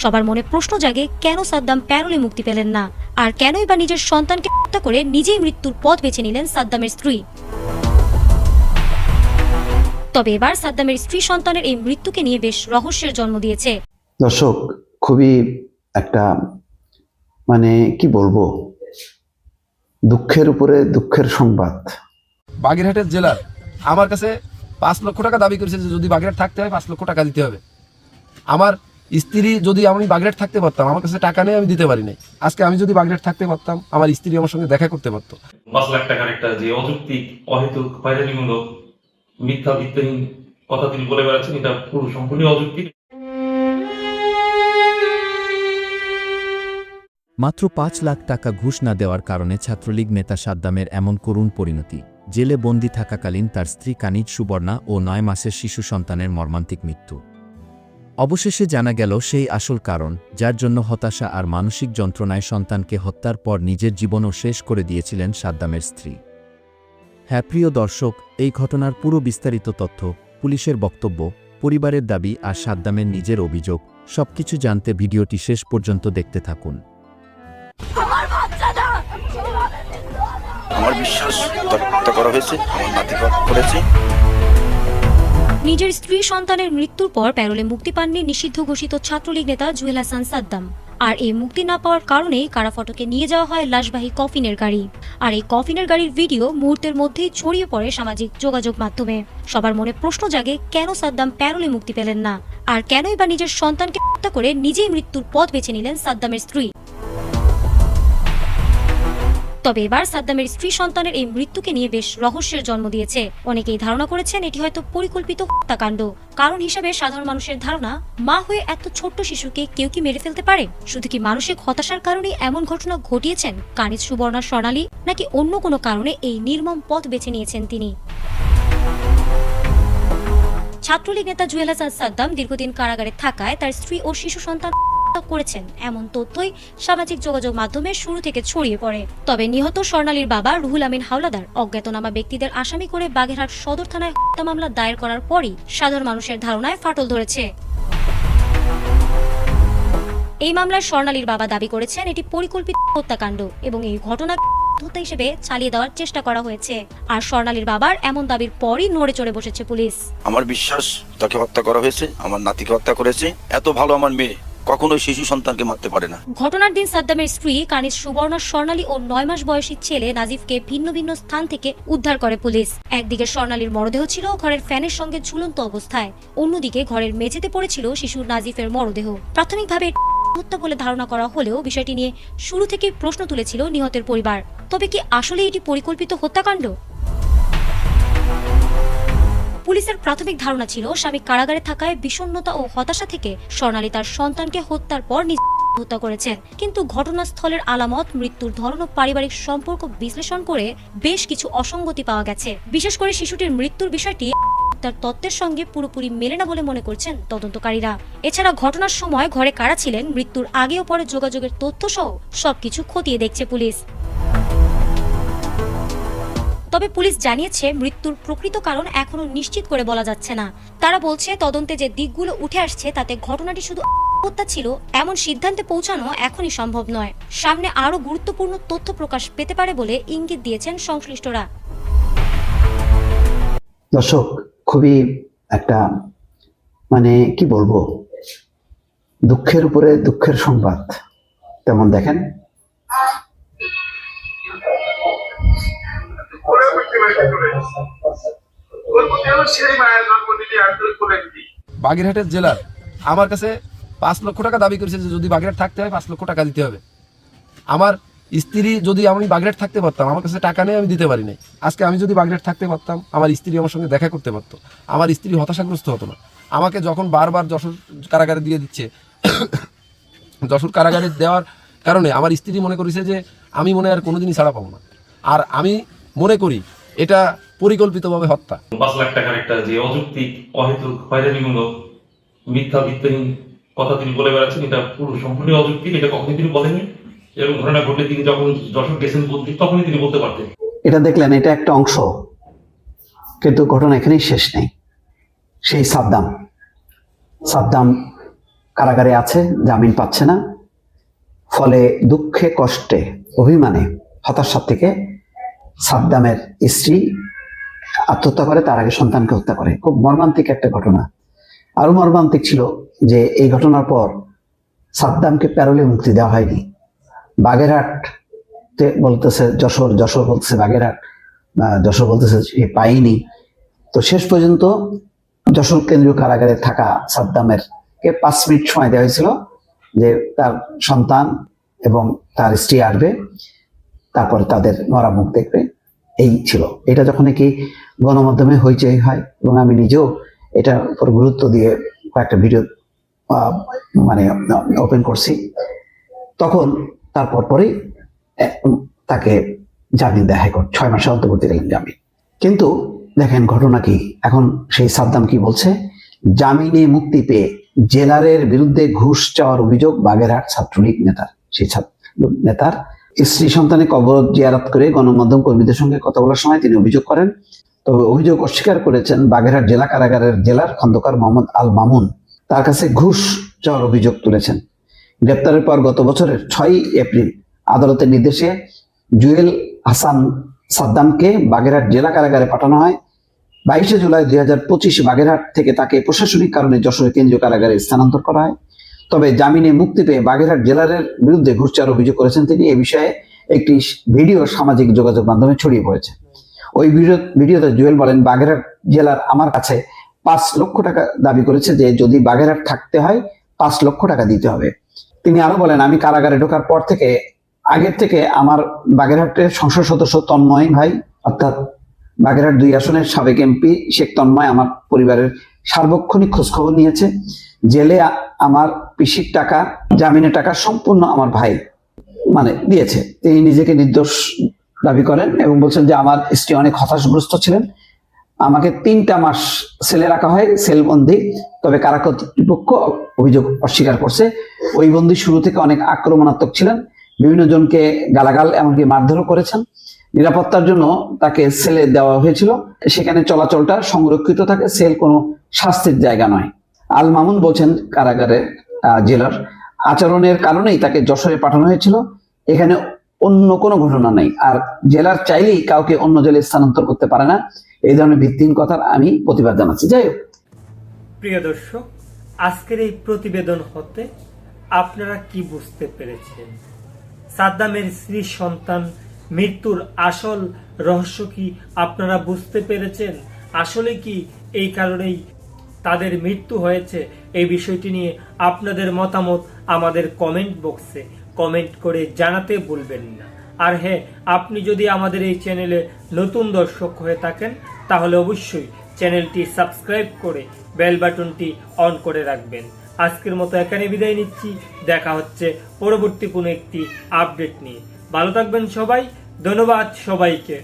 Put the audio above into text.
সবার মনে প্রশ্ন জাগে, কেন সাদ্দাম প্যারোলে মুক্তি পেলেন না, আর কেনই বা নিজের সন্তানকে হত্যা করে নিজেই মৃত্যুর পথ বেছে নিলেন সাদ্দামের স্ত্রী। তবে এবার সাদ্দামের স্ত্রী সন্তানের এই মৃত্যুকে নিয়ে বেশ রহস্যের জন্ম দিয়েছে। দর্শক, খুবই একটা কি বলবো, দুঃখের উপরে দুঃখের সংবাদ। বাগেরহাটের জেলার আমার কাছে 5 লক্ষ টাকা দাবি করেছে যে যদি বাগেরহাট থাকতে হয় 5 লক্ষ টাকা দিতে হবে। আমার স্ত্রী, যদি আমি বাগেরহাট থাকতে পারতাম, আমার কাছে টাকা নেই, আমি দিতে পারি নাই। আজকে আমি যদি বাগেরহাট থাকতে পারতাম, আমার স্ত্রী আমার সঙ্গে দেখা করতে পারতো। 5 লাখ টাকার একটা যে অযৌক্তিক, অহেতুক, হয়রানিমূলক, মিথ্যা ভিত্তিহীন কথা তিনি বলে বেড়াচ্ছেন, এটা পুরো সম্পূর্ণ অযৌক্তিক। মাত্র 5 লাখ টাকা ঘুষ না দেওয়ার কারণে ছাত্রলীগ নেতা সাদ্দামের এমন করুণ পরিণতি। জেলে বন্দী থাকাকালীন তার স্ত্রী কানিজ সুবর্ণা ও 9 মাসের শিশু সন্তানের মর্মান্তিক মৃত্যু। অবশেষে জানা গেল সেই আসল কারণ, যার জন্য হতাশা আর মানসিক যন্ত্রণায় সন্তানকে হত্যার পর নিজের জীবনও শেষ করে দিয়েছিলেন সাদ্দামের স্ত্রী। হ্যাঁ প্রিয় দর্শক, এই ঘটনার পুরো বিস্তারিত তথ্য, পুলিশের বক্তব্য, পরিবারের দাবি আর সাদ্দামের নিজের অভিযোগ, সবকিছু জানতে ভিডিওটি শেষ পর্যন্ত দেখতে থাকুন। আমার বিশ্বাস হত্যা করা হয়েছে, আমার নাতি করেছে। নিজের স্ত্রী সন্তানের মৃত্যুর পর প্যারোলে মুক্তি পাননি নিষিদ্ধ ঘোষিত ছাত্রলীগ নেতা জুয়েল হাসান সাদ্দাম। আর এই মুক্তি না পাওয়ার কারণেই কারাফটকে নিয়ে যাওয়া হয় লাশবাহী কফিনের গাড়ি। আর এই কফিনের গাড়ির ভিডিও মুহূর্তের মধ্যেই ছড়িয়ে পড়ে সামাজিক যোগাযোগ মাধ্যমে। সবার মনে প্রশ্ন জাগে, কেন সাদ্দাম প্যারোলে মুক্তি পেলেন না, আর কেনই বা নিজের সন্তানকে হত্যা করে নিজেই মৃত্যুর পথ বেছে নিলেন সাদ্দামের স্ত্রী। তবে এবার সাদ্দামের স্ত্রী সন্তানের এই মৃত্যুকে নিয়ে বেশ রহস্যের জন্ম দিয়েছে। অনেকেই ধারণা করেছেন এটি হয়তো পরিকল্পিত হত্যাকাণ্ড। কারণ হিসাবে সাধারণ মানুষের ধারণা, মা হয়ে এত ছোট্ট শিশুকে কেউ কি মেরে ফেলতে পারে? শুধু কি মানসিক হতাশার কারণে এমন ঘটনা ঘটিয়েছেন কানিজ সুবর্ণা স্বর্ণালী, নাকি অন্য কোনো কারণে এই নির্মম পথ বেছে নিয়েছেন তিনি? ছাত্রলীগ নেতা জুয়েল হাসান সাদ্দাম দীর্ঘদিন কারাগারে থাকায় তার স্ত্রী ও শিশু সন্তান করেছেন, এমন তথ্যই সামাজিক যোগাযোগ মাধ্যমে শুরু থেকে ছড়িয়ে পড়ে। তবে নিহত স্বর্ণালীর বাবা রুহুল আমিন হাওলাদার অজ্ঞাতনামা ব্যক্তিদের আসামি করে বাগেরহাট সদর থানায় হত্যা মামলা দায়ের করার পরই সাধারণ মানুষের ধারণায় ফাটল ধরেছে। এই মামলায় স্বর্ণালীর বাবা দাবি করেছেন এটি পরিকল্পিত হত্যাকাণ্ড এবং এই ঘটনা হত্যা হিসেবে চালিয়ে দেওয়ার চেষ্টা করা হয়েছে। আর স্বর্ণালীর বাবার এমন দাবির পরই নড়ে চড়ে বসেছে পুলিশ। আমার বিশ্বাস তাকে হত্যা করা হয়েছে, আমার নাতিকে হত্যা করেছে। এত ভালো আমার মেয়ে কখনোই শিশু সন্তানকে মারতে পারে না। ঘটনার দিন সাদ্দামের স্ত্রী কানিজ সুবর্ণা স্বর্ণালী ও 9 মাস বয়সী ছেলে নাজিফকে ভিন্ন ভিন্ন স্থান থেকে উদ্ধার করে পুলিশ। একদিকে স্বর্ণালীর মরদেহ ছিল ঘরের ফ্যানের সঙ্গে ঝুলন্ত অবস্থায়, অন্যদিকে ঘরের মেঝেতে পড়েছিল শিশু নাজিফের মরদেহ। প্রাথমিকভাবে হত্যা বলে ধারণা করা হলেও বিষয়টি নিয়ে শুরু থেকে প্রশ্ন তুলেছিল নিহতের পরিবার। তবে কি আসলে এটি পরিকল্পিত হত্যাকাণ্ড? পুলিশের প্রাথমিক ধারণা ছিল স্বামী কারাগারে থাকায় বিষণ্ণতা ও হতাশা থেকে স্বর্ণালী তার সন্তানকে হত্যার পর হত্যা করেছেন। কিন্তু ঘটনাস্থলের আলামত, মৃত্যুর ধরন ও পারিবারিক সম্পর্ক বিশ্লেষণ করে বেশ কিছু অসঙ্গতি পাওয়া গেছে। বিশেষ করে শিশুটির মৃত্যুর বিষয়টি তার তত্ত্বের সঙ্গে পুরোপুরি মেলে না বলে মনে করছেন তদন্তকারীরা। এছাড়া ঘটনার সময় ঘরে কারা ছিলেন, মৃত্যুর আগে ও পরে যোগাযোগের তথ্য সহ সবকিছু খতিয়ে দেখছে পুলিশ। তবে পুলিশ জানিয়েছে মৃত্যুর প্রকৃত কারণ এখনো নিশ্চিত করে বলা যাচ্ছে না। তারা বলছে তদন্তে যে দিকগুলো উঠে আসছে তাতে ঘটনাটি শুধু হত্যা ছিল এমন সিদ্ধান্তে পৌঁছানো এখনই সম্ভব নয়। সামনে আরো গুরুত্বপূর্ণ তথ্য প্রকাশ পেতে পারে বলে ইঙ্গিত দিয়েছেন সংশ্লিষ্টরা। দর্শক, খুবই একটা কি বলবো, দুঃখের উপরে দুঃখের সংবাদ। তেমন দেখেন, বাগেরহাটের জেলার আমার কাছে 5 লক্ষ টাকা দাবি করেছে যে যদি বাগেরহাট থাকতে হয় 5 লক্ষ টাকা দিতে হবে। আমার স্ত্রী, যদি আমি বাগেরহাট থাকতে পারতাম, আমার কাছে টাকা নেই, আমি দিতে পারি নাই। আজকে আমি যদি বাগেরহাট থাকতে পারতাম, আমার স্ত্রী আমার সঙ্গে দেখা করতে পারতো, আমার স্ত্রী হতাশাগ্রস্ত হতো না। আমাকে যখন বারবার যশোর কারাগারে দিয়ে দিচ্ছে, যশোর কারাগারে দেওয়ার কারণে আমার স্ত্রী মনে করেছে যে আমি মনে আর কোনোদিনই ছাড়া পাবো না। আর আমি মনে করি এটা পরিকল্পিতভাবে হত্যা। 5 লাখ টাকার একটা যে অযৌক্তিক, অহেতুক, হয়রানিমূলক, মিথ্যা ভিত্তিহীন কথা তিনি বলে বেড়াচ্ছেন, এটা পুরো সম্পূর্ণ অযৌক্তিক। এটা কখনই তিনি বলেননি। এবং ঘটনা ঘটলে তিনি যখন যশোর গেছেন বলতে, তখনই তিনি বলতে পারতেন। এটা দেখলেন, এটা একটা অংশ, কিন্তু ঘটনা এখানেই শেষ নেই। সেই সাদ্দাম কারাগারে আছে, জামিন পাচ্ছে না। ফলে দুঃখে কষ্টে অভিমানে হতাশা থেকে সাদ্দামের স্ত্রী আত্মহত্যা করে, তার আগে সন্তানকে হত্যা করে। খুব মর্মান্তিক একটা ঘটনা। আরো মর্মান্তিক ছিল যে এই ঘটনার পর সাদ্দামকে প্যারোলে মুক্তি দেওয়া হয়নি। বাগেরহাটে বলতেছে যশোর, যশোর বলতেছে বাগেরহাট, যশোর বলতেছে পাইনি। তো শেষ পর্যন্ত যশোর কেন্দ্রীয় কারাগারে থাকা সাদ্দামের কে 5 মিনিট সময় দেওয়া হয়েছিল যে তার সন্তান এবং তার স্ত্রী আসবে, তারপরে তাদের মরা মুখ দেখবে। এই ছিল। এটা যখন কি গণমাধ্যমে হইচই হয় এবং আমি নিজেও এটার উপর গুরুত্ব দিয়ে কয়েকটা ভিডিও মানে ওপেন করছি, তখন তারপর পরেই তাকে জামিন দেয় হাইকোর্ট, 6 মাসের অন্তর্বর্তীকালীন জামিন। কিন্তু দেখেন ঘটনা কি, এখন সেই সাদ্দাম কি বলছে, জামিনে মুক্তি পেয়ে জেলারের বিরুদ্ধে ঘুষ চাওয়ার অভিযোগ বাগেরহাট ছাত্রলীগ নেতার। সেই নেতার স্ত্রী সন্তানের কবর জিয়ারত করে গণমাধ্যম কর্মীদের সঙ্গে কথা বলার সময় তিনি অভিযোগ করেন। তবে অভিযোগ অস্বীকার করেছেন বাগেরহাট জেলা কারাগারের জেলার খন্দকার মোহাম্মদ আল মামুন। তার কাছে ঘুষ চাওয়ার অভিযোগ তুলেছেন। গ্রেপ্তারের পর গত বছরের 6 এপ্রিল আদালতের নির্দেশে জুয়েল হাসান সাদ্দামকে বাগেরহাট জেলা কারাগারে পাঠানো হয়। 22 জুলাই 2025 বাগেরহাট থেকে তাকে প্রশাসনিক কারণে যশোর কেন্দ্রীয় কারাগারে স্থানান্তর করা হয়। তবে জামিনে মুক্তি পেয়ে বাগেরহাট জেলারের বিরুদ্ধে ঘুষ চাওয়ার অভিযোগ করেছেন তিনি। এ বিষয়ে একটি ভিডিও সামাজিক যোগাযোগ মাধ্যমে ছড়িয়ে পড়েছে। ওই ভিডিওতে জুয়েল বলেন, বাগেরহাট জেলার আমার কাছে 5 লক্ষ টাকা দাবি করেছে, যে যদি বাগেরহাট থাকতে হয় 5 লক্ষ টাকা দিতে হবে। তিনি আরো বলেন, আমি কারাগারে ঢোকার পর থেকে আগের থেকে আমার বাগেরহাটের সংসদ সদস্য তন্ময় ভাই, অর্থাৎ বাগেরহাট 2 আসনের সাবেক এমপি শেখ তন্ময় আমার পরিবারের সার্বক্ষণিক খোঁজখবর নিয়েছে। জেলে আমার পিসির টাকা, জামিনের টাকা সম্পূর্ণ আমার ভাই দিয়েছে। তিনি নিজেকে নির্দোষ দাবি করেন এবং বলছেন যে আমার স্ত্রী অনেক হতাশগ্রস্ত ছিলেন। আমাকে 3টা মাস সেলে রাখা হয়, সেলবন্দি। তবে কারা কর্তৃপক্ষ অভিযোগ অস্বীকার করছে। ওই বন্দি শুরু থেকে অনেক আক্রমণাত্মক ছিলেন, বিভিন্ন জনকে গালাগাল এমনকি মারধরও করেছেন। নিরাপত্তার জন্য তাকে সেলে দেওয়া হয়েছিল, সেখানে চলাচলটা সংরক্ষিত থাকে, সেল কোনো শাস্তির জায়গা নয়। আল মামুন বলছেন, কারাগারের জেলার আচরণের কারণেই তাকে যশোরে পাঠানো হয়েছিল, এখানে অন্য কোনো ঘটনা নেই। আর জেলার চাইলেই কাউকে অন্য জেলায় স্থানান্তর করতে পারে না। এই ধরনের ভিত্তিহীন কথার আমি প্রতিবাদ জানাচ্ছি। যাই হোক, প্রিয় দর্শক, আজকের এই প্রতিবেদন হতে আপনারা কি বুঝতে পেরেছেন? সাদ্দামের স্ত্রী সন্তান মৃত্যুর আসল রহস্য কি আপনারা বুঝতে পেরেছেন? আসলে কি এই কারণেই তাদের মৃত্যু হয়েছে? এই বিষয়টি নিয়ে আপনাদের মতামত আমাদের কমেন্ট বক্সে কমেন্ট করে জানাতে ভুলবেন না। আর হ্যাঁ, আপনি যদি আমাদের এই চ্যানেলে নতুন দর্শক হয়ে থাকেন তাহলে অবশ্যই চ্যানেলটি সাবস্ক্রাইব করে বেল বাটনটি অন করে রাখবেন। আজকের মতো এখানে বিদায় নিচ্ছি। দেখা হচ্ছে পরবর্তী কোনো একটি আপডেট নিয়ে। ভালো থাকবেন সবাই। ধন্যবাদ সবাইকে।